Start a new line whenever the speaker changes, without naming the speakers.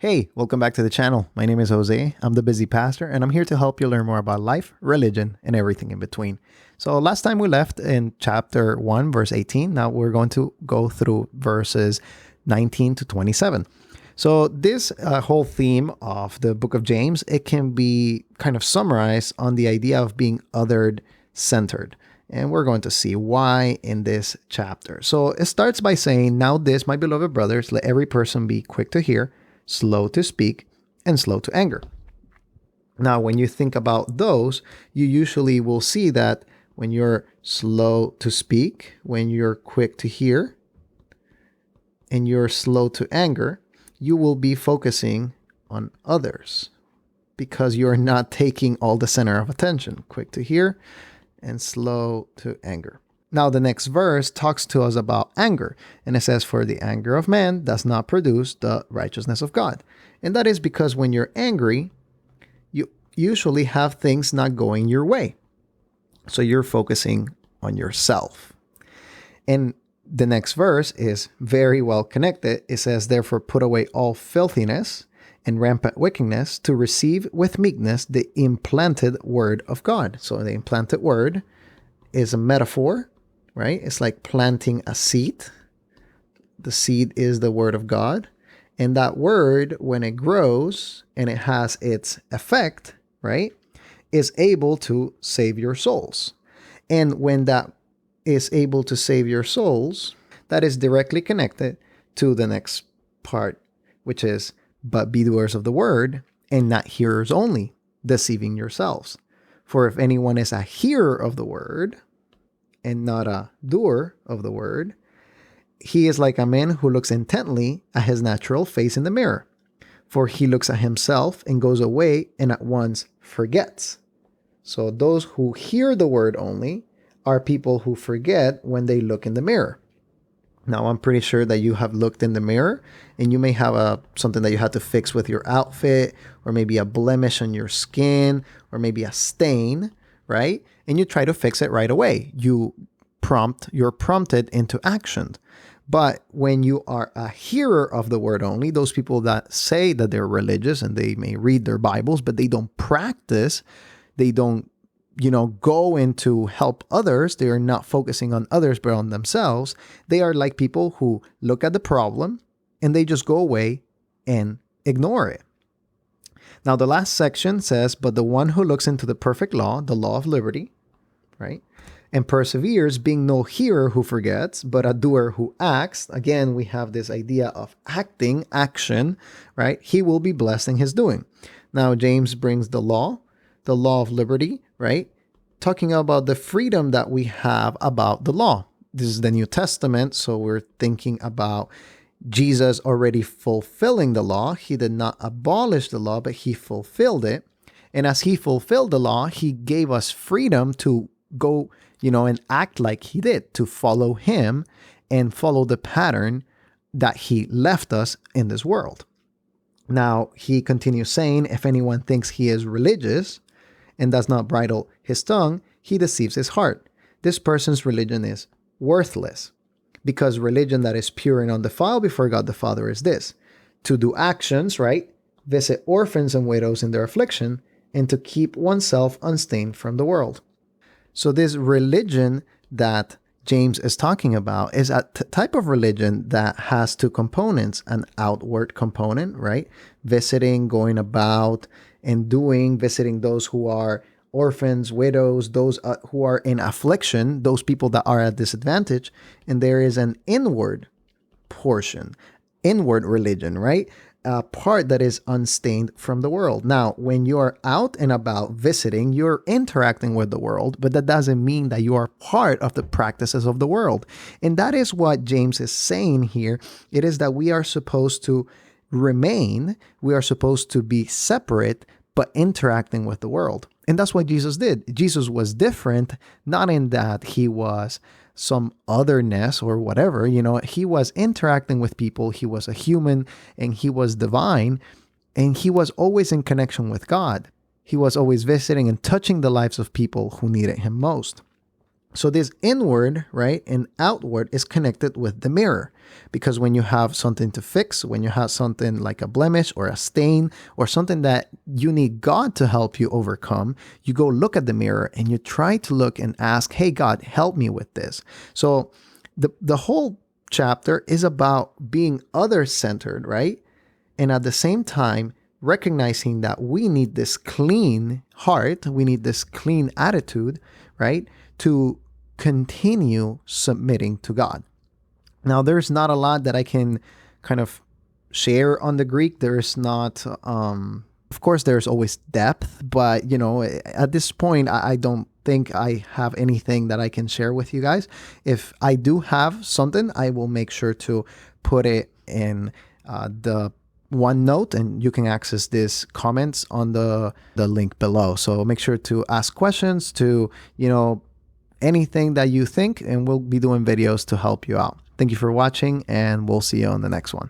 Hey, welcome back to the channel. My name is Jose. I'm the busy pastor, and I'm here to help you learn more about life, religion, and everything in between. So, last time we left in chapter 1, verse 18. Now we're going to go through verses 19 to 27. So, this whole theme of the book of James, it can be kind of summarized on the idea of being othered centered. And we're going to see why in this chapter. So, it starts by saying, "Now this, my beloved brothers, let every person be quick to hear, slow to speak, and slow to anger." Now, when you think about those, you usually will see that when you're slow to speak, when you're quick to hear, and you're slow to anger, you will be focusing on others because you're not taking all the center of attention. Quick to hear and slow to anger. Now, the next verse talks to us about anger, and it says, "For the anger of man does not produce the righteousness of God." And that is because when you're angry, you usually have things not going your way. So you're focusing on yourself. And the next verse is very well connected. It says, "Therefore put away all filthiness and rampant wickedness, to receive with meekness the implanted word of God." So the implanted word is a metaphor, right? It's like planting a seed. The seed is the word of God. And that word, when it grows and it has its effect, right, is able to save your souls. And when that is able to save your souls, that is directly connected to the next part, which is, "But be doers of the word and not hearers only, deceiving yourselves. For if anyone is a hearer of the word and not a doer of the word, he is like a man who looks intently at his natural face in the mirror. For he looks at himself and goes away and at once forgets." So those who hear the word only are people who forget when they look in the mirror. Now, I'm pretty sure that you have looked in the mirror and you may have something that you had to fix with your outfit, or maybe a blemish on your skin, or maybe a stain, right? And you try to fix it right away. You're prompted into action. But when you are a hearer of the word only, those people that say that they're religious and they may read their Bibles, but they don't practice, they don't go into help others. They are not focusing on others, but on themselves. They are like people who look at the problem and they just go away and ignore it. Now, the last section says, "But the one who looks into the perfect law, the law of liberty," right, "and perseveres, being no hearer who forgets, but a doer who acts." Again, we have this idea of action, right? "He will be blessed in his doing." Now, James brings the law of liberty, right? Talking about the freedom that we have about the law. This is the New Testament, so we're thinking about Jesus already fulfilling the law. He did not abolish the law, but he fulfilled it. And as he fulfilled the law, he gave us freedom to go, and act like he did, to follow him and follow the pattern that he left us in this world. Now, he continues saying, "If anyone thinks he is religious and does not bridle his tongue, he deceives his heart. This person's religion is worthless. Because religion that is pure and undefiled before God the Father is this: to do actions, right? Visit orphans and widows in their affliction, and to keep oneself unstained from the world." So this religion that James is talking about is a type of religion that has two components: an outward component, right? Visiting, going about, and visiting those who are orphans, widows, those who are in affliction, those people that are at disadvantage. And there is an inward portion, inward religion, right? A part that is unstained from the world. Now, when you are out and about visiting, you're interacting with the world, but that doesn't mean that you are part of the practices of the world. And that is what James is saying here. It is that we are supposed to we are supposed to be separate, but interacting with the world. And that's what Jesus did. Jesus was different, not in that he was some otherness or whatever, he was interacting with people. He was a human and he was divine, and he was always in connection with God. He was always visiting and touching the lives of people who needed him most. So this inward, right, and outward is connected with the mirror, because when you have something to fix, when you have something like a blemish or a stain or something that you need God to help you overcome, you go look at the mirror and you try to look and ask, hey, God, help me with this. So the whole chapter is about being other-centered, right? And at the same time, recognizing that we need this clean heart, we need this clean attitude, right, to continue submitting to God. Now, there's not a lot that I can kind of share on the Greek. There's not, of course, there's always depth, but, at this point, I don't think I have anything that I can share with you guys. If I do have something, I will make sure to put it in the OneNote, and you can access these comments on the link below. So make sure to ask questions, to, anything that you think, and we'll be doing videos to help you out. Thank you for watching, and we'll see you on the next one.